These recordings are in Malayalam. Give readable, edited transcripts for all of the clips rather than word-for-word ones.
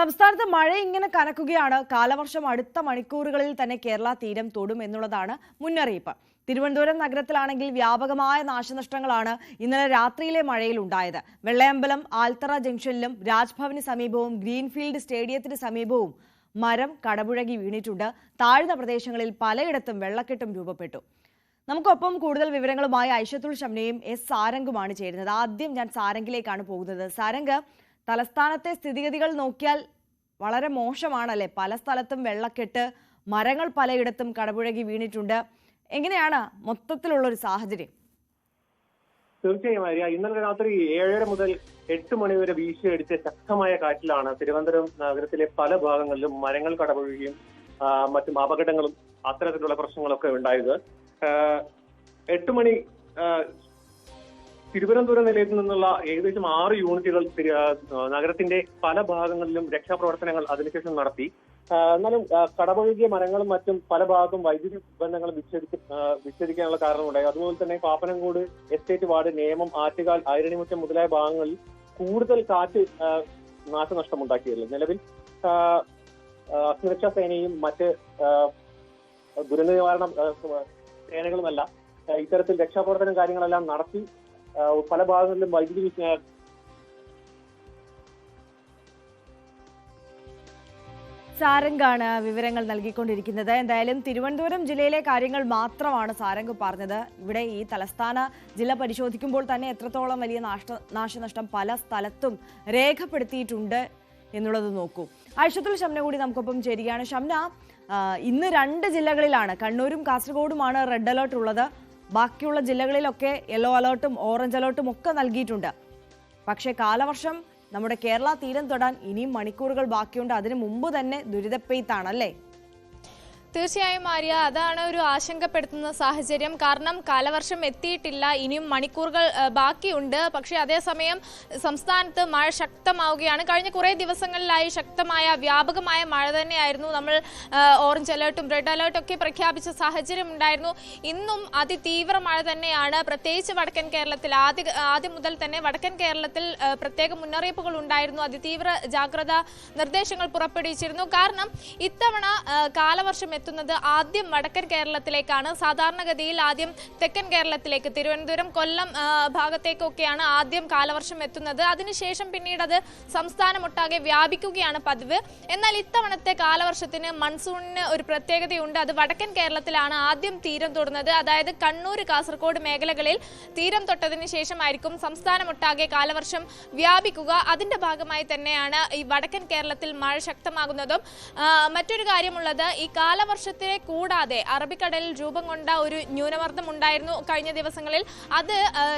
സംസ്ഥാനത്ത് മഴ ഇങ്ങനെ കനക്കുകയാണ്. കാലവർഷം അടുത്ത മണിക്കൂറുകളിൽ തന്നെ കേരള തീരം തൊടും എന്നുള്ളതാണ് മുന്നറിയിപ്പ്. തിരുവനന്തപുരം നഗരത്തിലാണെങ്കിൽ വ്യാപകമായ നാശനഷ്ടങ്ങളാണ് ഇന്നലെ രാത്രിയിലെ മഴയിൽ ഉണ്ടായത്. വെള്ളയമ്പലം ആൽത്തറ ജംഗ്ഷനിലും രാജ്ഭവന് സമീപവും ഗ്രീൻഫീൽഡ് സ്റ്റേഡിയത്തിന് സമീപവും മരം കടപുഴകി വീണിട്ടുണ്ട്. താഴ്ന്ന പ്രദേശങ്ങളിൽ പലയിടത്തും വെള്ളക്കെട്ടും രൂപപ്പെട്ടു. നമുക്കൊപ്പം കൂടുതൽ വിവരങ്ങളുമായി ഐഷത്തുൽ ഷംനയും എസ് സാരംഗുമാണ് ചേരുന്നത്. ആദ്യം ഞാൻ സാരംഗിലേക്കാണ് പോകുന്നത്. സാരംഗ്, തലസ്ഥാനത്തെ സ്ഥിതിഗതികൾ നോക്കിയാൽ വളരെ മോശമാണല്ലേ? പല സ്ഥലത്തും വെള്ളക്കെട്ട്, മരങ്ങൾ പലയിടത്തും കടപുഴകി വീണിട്ടുണ്ട്. എങ്ങനെയാണ് മൊത്തത്തിലുള്ളൊരു സാഹചര്യം? തീർച്ചയായും ആര്യ, ഇന്നലെ രാത്രി 7:30 മുതൽ 8 മണി വരെ വീശിയടിച്ച ശക്തമായ കാറ്റിലാണ് തിരുവനന്തപുരം നഗരത്തിലെ പല ഭാഗങ്ങളിലും മരങ്ങൾ കടപുഴകിയും മറ്റും അപകടങ്ങളും അത്തരത്തിലുള്ള പ്രശ്നങ്ങളൊക്കെ ഉണ്ടായത്. 8 മണി തിരുവനന്തപുരം നിലയത്തിൽ നിന്നുള്ള ഏകദേശം 6 യൂണിറ്റുകൾ നഗരത്തിന്റെ പല ഭാഗങ്ങളിലും രക്ഷാപ്രവർത്തനങ്ങൾ അതിനുശേഷം നടത്തി. എന്നാലും കടപുഴകിയ മരങ്ങളും മറ്റും പല ഭാഗത്തും വൈദ്യുതി ബന്ധങ്ങളും വിച്ഛേദിക്കാനുള്ള കാരണമുണ്ടായി. അതുപോലെ തന്നെ പാപ്പനംകോട് എസ്റ്റേറ്റ് വാർഡ്, നേമം, ആറ്റുകാൽ, ഐരണിമുറ്റം മുതലായ ഭാഗങ്ങളിൽ കൂടുതൽ കാറ്റ് നാശനഷ്ടമുണ്ടാക്കിയല്ലോ. നിലവിൽ സുരക്ഷാ സേനയും മറ്റ് ദുരന്ത നിവാരണ സേനകളുമല്ല ഇത്തരത്തിൽ രക്ഷാപ്രവർത്തനം കാര്യങ്ങളെല്ലാം നടത്തി പല ഭാഗങ്ങളിലും വൈദ്യുതി സാരംഗാണ് വിവരങ്ങൾ നൽകിക്കൊണ്ടിരിക്കുന്നത്. എന്തായാലും തിരുവനന്തപുരം ജില്ലയിലെ കാര്യങ്ങൾ മാത്രമാണ് സാരംഗ് പറഞ്ഞത്. ഇവിടെ ഈ തലസ്ഥാന ജില്ല പരിശോധിക്കുമ്പോൾ തന്നെ എത്രത്തോളം വലിയ നാശനഷ്ടം പല സ്ഥലത്തും രേഖപ്പെടുത്തിയിട്ടുണ്ട് എന്നുള്ളത് നോക്കൂ. ഐഷത്തുൽ ഷംന കൂടി നമുക്കൊപ്പം ചേരുകയാണ്. ഷംന, ഇന്ന് 2 ജില്ലകളിലാണ്, കണ്ണൂരും കാസർഗോഡുമാണ് റെഡ് അലേർട്ട് ഉള്ളത്. ബാക്കിയുള്ള ജില്ലകളിലൊക്കെ യെല്ലോ അലേർട്ടും ഓറഞ്ച് അലേർട്ടും ഒക്കെ നൽകിയിട്ടുണ്ട്. പക്ഷേ കാലവർഷം നമ്മുടെ കേരള തീരം തൊടാൻ ഇനിയും മണിക്കൂറുകൾ ബാക്കിയുണ്ട്. അതിനു മുമ്പ് തന്നെ ദുരിതപ്പെയ്ത്താണല്ലേ? തീർച്ചയായും ആര്യ, അതാണ് ഒരു ആശങ്കപ്പെടുത്തുന്ന സാഹചര്യം. കാരണം കാലവർഷം എത്തിയിട്ടില്ല, ഇനിയും മണിക്കൂറുകൾ ബാക്കിയുണ്ട്. പക്ഷേ അതേസമയം സംസ്ഥാനത്ത് മഴ ശക്തമാവുകയാണ്. കഴിഞ്ഞ കുറേ ദിവസങ്ങളിലായി ശക്തമായ വ്യാപകമായ മഴ തന്നെയായിരുന്നു. നമ്മൾ ഓറഞ്ച് അലേർട്ടും റെഡ് അലേർട്ടും ഒക്കെ പ്രഖ്യാപിച്ച സാഹചര്യം ഉണ്ടായിരുന്നു. ഇന്നും അതിതീവ്ര മഴ തന്നെയാണ്. പ്രത്യേകിച്ച് വടക്കൻ കേരളത്തിൽ ആദ്യം മുതൽ തന്നെ വടക്കൻ കേരളത്തിൽ പ്രത്യേക മുന്നറിയിപ്പുകൾ ഉണ്ടായിരുന്നു. അതിതീവ്ര ജാഗ്രതാ നിർദ്ദേശങ്ങൾ പുറപ്പെടുവിച്ചിരുന്നു. കാരണം ഇത്തവണ കാലവർഷം എത്തുന്നത് ആദ്യം വടക്കൻ കേരളത്തിലേക്കാണ്. സാധാരണഗതിയിൽ ആദ്യം തെക്കൻ കേരളത്തിലേക്ക്, തിരുവനന്തപുരം, കൊല്ലം ഭാഗത്തേക്കൊക്കെയാണ് ആദ്യം കാലവർഷം എത്തുന്നത്. അതിനുശേഷം പിന്നീട് അത് സംസ്ഥാനമൊട്ടാകെ വ്യാപിക്കുകയാണ് പതിവ്. എന്നാൽ ഇത്തവണത്തെ കാലവർഷത്തിന് മൺസൂണിന് ഒരു പ്രത്യേകതയുണ്ട്. അത് വടക്കൻ കേരളത്തിലാണ് ആദ്യം തീരം തൊടുന്നത്. അതായത് കണ്ണൂർ, കാസർഗോഡ് മേഖലകളിൽ തീരം തൊട്ടതിന് ശേഷമായിരിക്കും സംസ്ഥാനമൊട്ടാകെ കാലവർഷം വ്യാപിക്കുക. അതിന്റെ ഭാഗമായി തന്നെയാണ് ഈ വടക്കൻ കേരളത്തിൽ മഴ ശക്തമാകുന്നതും. മറ്റൊരു കാര്യമുള്ളത്, ഈ കാലവർഷത്തെ കൂടാതെ അറബിക്കടലിൽ രൂപം കൊണ്ട ഒരു ന്യൂനമർദ്ദം ഉണ്ടായിരുന്നു കഴിഞ്ഞ ദിവസങ്ങളിൽ. അത്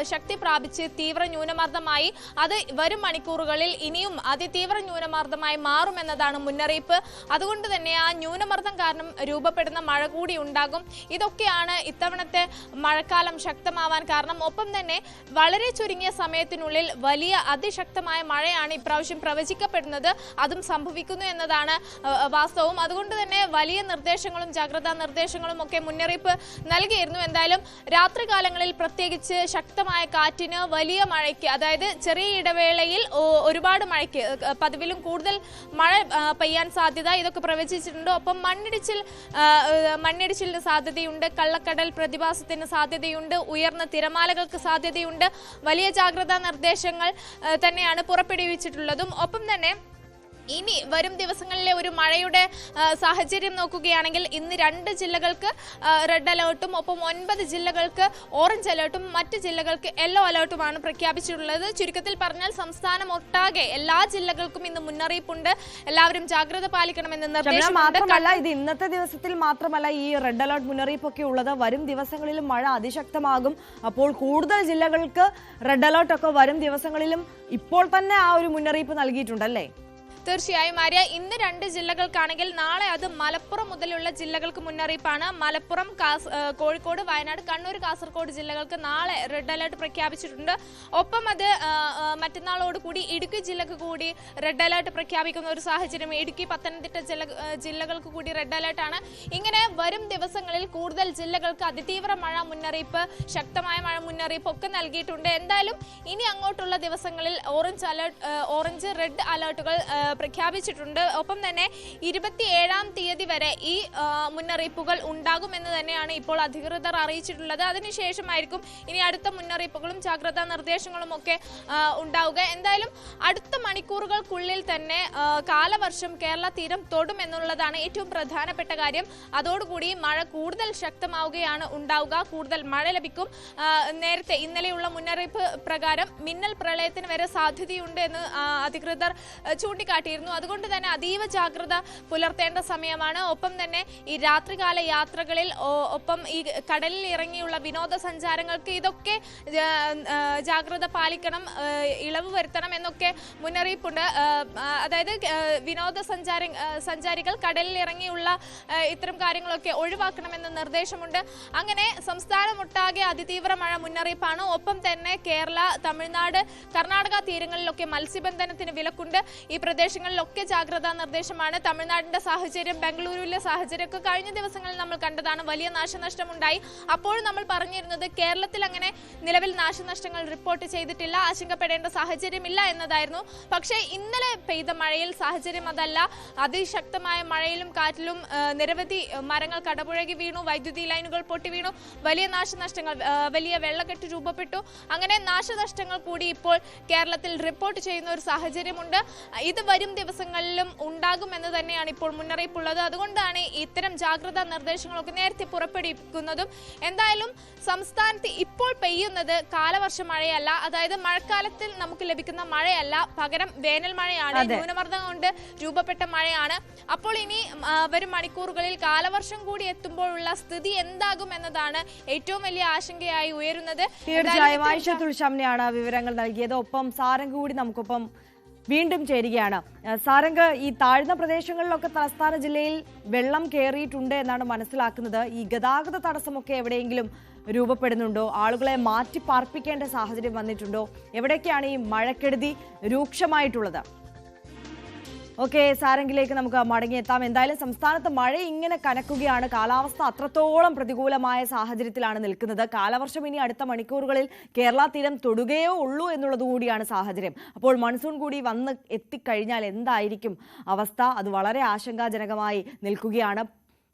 ശക്തി പ്രാപിച്ച് തീവ്ര ന്യൂനമർദ്ദമായി. അത് വരും മണിക്കൂറുകളിൽ ഇനിയും അതിതീവ്ര ന്യൂനമർദ്ദമായി മാറുമെന്നതാണ് മുന്നറിയിപ്പ്. അതുകൊണ്ട് തന്നെ ആ ന്യൂനമർദ്ദം കാരണം രൂപപ്പെടുന്ന മഴ കൂടി ഉണ്ടാകും. ഇതൊക്കെയാണ് ഇത്തവണത്തെ മഴക്കാലം ശക്തമാവാൻ കാരണം. ഒപ്പം തന്നെ വളരെ ചുരുങ്ങിയ സമയത്തിനുള്ളിൽ വലിയ അതിശക്തമായ മഴയാണ് ഇപ്രാവശ്യം പ്രവചിക്കപ്പെടുന്നത്. അതും സംഭവിക്കുന്നു എന്നതാണ് വാസ്തവം. അതുകൊണ്ട് തന്നെ വലിയ നിർദ്ദേശങ്ങളും ജാഗ്രതാ നിർദ്ദേശങ്ങളും ഒക്കെ മുന്നറിയിപ്പ് നൽകിയിരുന്നു. എന്തായാലും രാത്രികാലങ്ങളിൽ പ്രത്യേകിച്ച് ശക്തമായ കാറ്റിന്, വലിയ മഴയ്ക്ക്, അതായത് ചെറിയ ഇടവേളയിൽ ഒരുപാട് മഴയ്ക്ക്, പതിവിലും കൂടുതൽ മഴ പെയ്യാൻ സാധ്യത, ഇതൊക്കെ പ്രവചിച്ചിട്ടുണ്ട്. ഒപ്പം മണ്ണിടിച്ചിലിന് സാധ്യതയുണ്ട്, കള്ളക്കടൽ പ്രതിഭാസത്തിന് സാധ്യതയുണ്ട്, ഉയർന്ന തിരമാലകൾക്ക് സാധ്യതയുണ്ട്. വലിയ ജാഗ്രതാ നിർദ്ദേശങ്ങൾ തന്നെയാണ് പുറപ്പെടുവിച്ചിട്ടുള്ളതും. ഒപ്പം തന്നെ ഇനി വരും ദിവസങ്ങളിലെ ഒരു മഴയുടെ സാഹചര്യം നോക്കുകയാണെങ്കിൽ ഇന്ന് 2 ജില്ലകൾക്ക് റെഡ് അലേർട്ടും ഒപ്പം 9 ജില്ലകൾക്ക് ഓറഞ്ച് അലേർട്ടും മറ്റ് ജില്ലകൾക്ക് യെല്ലോ അലേർട്ടുമാണ് പ്രഖ്യാപിച്ചിട്ടുള്ളത്. ചുരുക്കത്തിൽ പറഞ്ഞാൽ സംസ്ഥാനം ഒട്ടാകെ എല്ലാ ജില്ലകൾക്കും ഇന്ന് മുന്നറിയിപ്പുണ്ട്. എല്ലാവരും ജാഗ്രത പാലിക്കണമെന്ന് നിർദ്ദേശം മാത്രമല്ല, ഇത് ഇന്നത്തെ ദിവസത്തിൽ മാത്രമല്ല ഈ റെഡ് അലേർട്ട് മുന്നറിയിപ്പൊക്കെ ഉള്ളത്. വരും ദിവസങ്ങളിലും മഴ അതിശക്തമാകും. അപ്പോൾ കൂടുതൽ ജില്ലകൾക്ക് റെഡ് അലേർട്ടൊക്കെ വരും ദിവസങ്ങളിലും ഇപ്പോൾ തന്നെ ആ ഒരു മുന്നറിയിപ്പ് നൽകിയിട്ടുണ്ടല്ലേ? തീർച്ചയായും ആര്യ, ഇന്ന് 2 ജില്ലകൾക്കാണെങ്കിൽ നാളെ അത് മലപ്പുറം മുതലുള്ള ജില്ലകൾക്ക് മുന്നറിയിപ്പാണ്. മലപ്പുറം, കോഴിക്കോട്, വയനാട്, കണ്ണൂർ, കാസർഗോഡ് ജില്ലകൾക്ക് നാളെ റെഡ് അലേർട്ട് പ്രഖ്യാപിച്ചിട്ടുണ്ട്. ഒപ്പം അത് മറ്റന്നാളോടുകൂടി ഇടുക്കി ജില്ലക്ക് കൂടി റെഡ് അലേർട്ട് പ്രഖ്യാപിക്കുന്ന ഒരു സാഹചര്യം. ഇടുക്കി, പത്തനംതിട്ട ജില്ലകൾക്ക് കൂടി റെഡ് അലേർട്ടാണ്. ഇങ്ങനെ വരും ദിവസങ്ങളിൽ കൂടുതൽ ജില്ലകൾക്ക് അതിതീവ്ര മഴ മുന്നറിയിപ്പ്, ശക്തമായ മഴ മുന്നറിയിപ്പ് ഒക്കെ നൽകിയിട്ടുണ്ട്. എന്തായാലും ഇനി അങ്ങോട്ടുള്ള ദിവസങ്ങളിൽ ഓറഞ്ച്, റെഡ് അലേർട്ടുകൾ പ്രഖ്യാപിച്ചിട്ടുണ്ട്. ഒപ്പം തന്നെ 27-ാം തീയതി വരെ ഈ മുന്നറിയിപ്പുകൾ ഉണ്ടാകുമെന്ന് തന്നെയാണ് ഇപ്പോൾ അധികൃതർ അറിയിച്ചിട്ടുള്ളത്. അതിനുശേഷമായിരിക്കും ഇനി അടുത്ത മുന്നറിയിപ്പുകളും ജാഗ്രതാ നിർദ്ദേശങ്ങളും ഒക്കെ ഉണ്ടാവുക. എന്തായാലും അടുത്ത മണിക്കൂറുകൾക്കുള്ളിൽ തന്നെ കാലവർഷം കേരള തീരം തൊടുമെന്നുള്ളതാണ് ഏറ്റവും പ്രധാനപ്പെട്ട കാര്യം. അതോടുകൂടി മഴ കൂടുതൽ ശക്തമാവുകയാണ് ഉണ്ടാവുക, കൂടുതൽ മഴ ലഭിക്കും. നേരത്തെ ഇന്നലെയുള്ള മുന്നറിയിപ്പ് പ്രകാരം മിന്നൽ പ്രളയത്തിന് വരെ സാധ്യതയുണ്ട് എന്ന് അധികൃതർ ചൂണ്ടിക്കാട്ടിയിരുന്നു. അതുകൊണ്ട് തന്നെ അതീവ ജാഗ്രത പുലർത്തേണ്ട സമയമാണ്. ഒപ്പം തന്നെ ഈ രാത്രികാല യാത്രകളിൽ ഒപ്പം ഈ കടലിൽ ഇറങ്ങിയുള്ള വിനോദസഞ്ചാരങ്ങൾക്ക് ഇതൊക്കെ ജാഗ്രത പാലിക്കണം, ഇളവ് വരുത്തണം എന്നൊക്കെ മുന്നറിയിപ്പുണ്ട്. അതായത് സഞ്ചാരികൾ കടലിൽ ഇറങ്ങിയുള്ള ഇത്തരം കാര്യങ്ങളൊക്കെ ഒഴിവാക്കണമെന്ന നിർദ്ദേശമുണ്ട്. അങ്ങനെ സംസ്ഥാനമൊട്ടാകെ അതിതീവ്ര മഴ മുന്നറിയിപ്പാണ്. ഒപ്പം തന്നെ കേരള, തമിഴ്നാട്, കർണാടക തീരങ്ങളിലൊക്കെ മത്സ്യബന്ധനത്തിന് വിലക്കുണ്ട്. ഈ പ്രദേശങ്ങളിലൊക്കെ ജാഗ്രതാ നിർദ്ദേശമാണ്. തമിഴ്നാടിന്റെ സാഹചര്യം, ബംഗളൂരുവിലെ സാഹചര്യമൊക്കെ കഴിഞ്ഞ ദിവസങ്ങളിൽ നമ്മൾ കണ്ടതാണ്. വലിയ നാശനഷ്ടമുണ്ടായി. അപ്പോഴും നമ്മൾ പറഞ്ഞിരുന്നത് കേരളത്തിൽ അങ്ങനെ നിലവിൽ നാശനഷ്ടങ്ങൾ റിപ്പോർട്ട് ചെയ്തിട്ടില്ല, ആശങ്കപ്പെടേണ്ട സാഹചര്യമില്ല എന്നതായിരുന്നു. പക്ഷേ ഇന്നലെ പെയ്ത മഴയിൽ സാഹചര്യം അതല്ല. അതിശക്തമായ മഴയിലും കാറ്റിലും നിരവധി മരങ്ങൾ കടപുഴകി വീണു, വൈദ്യുതി ലൈനുകൾ പൊട്ടി വീണു, വലിയ നാശനഷ്ടങ്ങൾ, വലിയ വെള്ളക്കെട്ട് രൂപപ്പെട്ടു. അങ്ങനെ നാശനഷ്ടങ്ങൾ കൂടി ഇപ്പോൾ കേരളത്തിൽ റിപ്പോർട്ട് ചെയ്യുന്ന ഒരു സാഹചര്യമുണ്ട്. ഇത് വരും ദിവസങ്ങളിലും ഉണ്ടാകുമെന്ന് തന്നെയാണ് ഇപ്പോൾ മുന്നറിയിപ്പുള്ളത്. അതുകൊണ്ടാണ് ഇത്തരം ജാഗ്രതാ നിർദ്ദേശങ്ങളൊക്കെ നേരത്തെ പുറപ്പെടുവിക്കുന്നതും. എന്തായാലും സംസ്ഥാനത്ത് ഇപ്പോൾ പെയ്യുന്നത് കാലവർഷ മഴയല്ല, അതായത് മഴക്കാലത്തിൽ നമുക്ക് ലഭിക്കുന്ന മഴയല്ല, പകരം വേനൽ മഴയാണ്, ന്യൂനമർദ്ദം കൊണ്ട് രൂപപ്പെട്ട മഴയാണ്. അപ്പോൾ ഇനി വരും മണിക്കൂറുകളിൽ കാലവർഷം കൂടി എത്തുമ്പോഴുള്ള സ്ഥിതി എന്താകും എന്നതാണ് ഏറ്റവും വലിയ ആശങ്കയായി ഉയരുന്നത്. തീർച്ചയായും ആയിഷ തുൾശാമിനെയാണ് വിവരങ്ങൾ നൽകിയത്. ഒപ്പം സാരംഗ് കൂടി നമുക്കൊപ്പം വീണ്ടും ചേരുകയാണ്. സാരംഗ്, ഈ താഴ്ന്ന പ്രദേശങ്ങളിലൊക്കെ തലസ്ഥാന ജില്ലയിൽ വെള്ളം കയറിയിട്ടുണ്ട് എന്നാണ് മനസ്സിലാക്കുന്നത്. ഈ ഗതാഗത തടസ്സമൊക്കെ എവിടെയെങ്കിലും രൂപപ്പെടുന്നുണ്ടോ? ആളുകളെ മാറ്റി പാർപ്പിക്കേണ്ട സാഹചര്യം വന്നിട്ടുണ്ടോ? എവിടെയൊക്കെയാണ് ഈ മഴക്കെടുതി രൂക്ഷമായിട്ടുള്ളത്? ഓക്കെ, സാരംഗിലേക്ക് നമുക്ക് മടങ്ങിയെത്താം. എന്തായാലും സംസ്ഥാനത്ത് മഴ ഇങ്ങനെ കനക്കുകയാണ്. കാലാവസ്ഥ അത്രത്തോളം പ്രതികൂലമായ സാഹചര്യത്തിലാണ് നിൽക്കുന്നത്. കാലവർഷം ഇനി അടുത്ത മണിക്കൂറുകളിൽ കേരള തീരം തൊടുകയോ ഉള്ളൂ എന്നുള്ളത് കൂടിയാണ് സാഹചര്യം. അപ്പോൾ മൺസൂൺ കൂടി വന്ന് എത്തിക്കഴിഞ്ഞാൽ എന്തായിരിക്കും അവസ്ഥ? അത് വളരെ ആശങ്കാജനകമായി നിൽക്കുകയാണ്.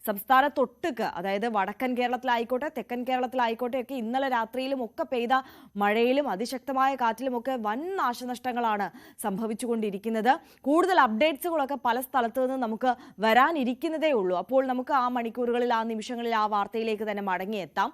സംസ്ഥാനത്തൊട്ടുക്ക്, അതായത് വടക്കൻ കേരളത്തിലായിക്കോട്ടെ തെക്കൻ കേരളത്തിലായിക്കോട്ടെ ഒക്കെ ഇന്നലെ രാത്രിയിലും ഒക്കെ പെയ്ത മഴയിലും അതിശക്തമായ കാറ്റിലുമൊക്കെ വൻ നാശനഷ്ടങ്ങളാണ് സംഭവിച്ചുകൊണ്ടിരിക്കുന്നത്. കൂടുതൽ അപ്ഡേറ്റ്സുകളൊക്കെ പല സ്ഥലത്തു നിന്ന് നമുക്ക് വരാനിരിക്കുന്നതേ ഉള്ളൂ. അപ്പോൾ നമുക്ക് ആ മണിക്കൂറുകളിൽ, ആ നിമിഷങ്ങളിൽ ആ വാർത്തയിലേക്ക് തന്നെ മടങ്ങിയെത്താം.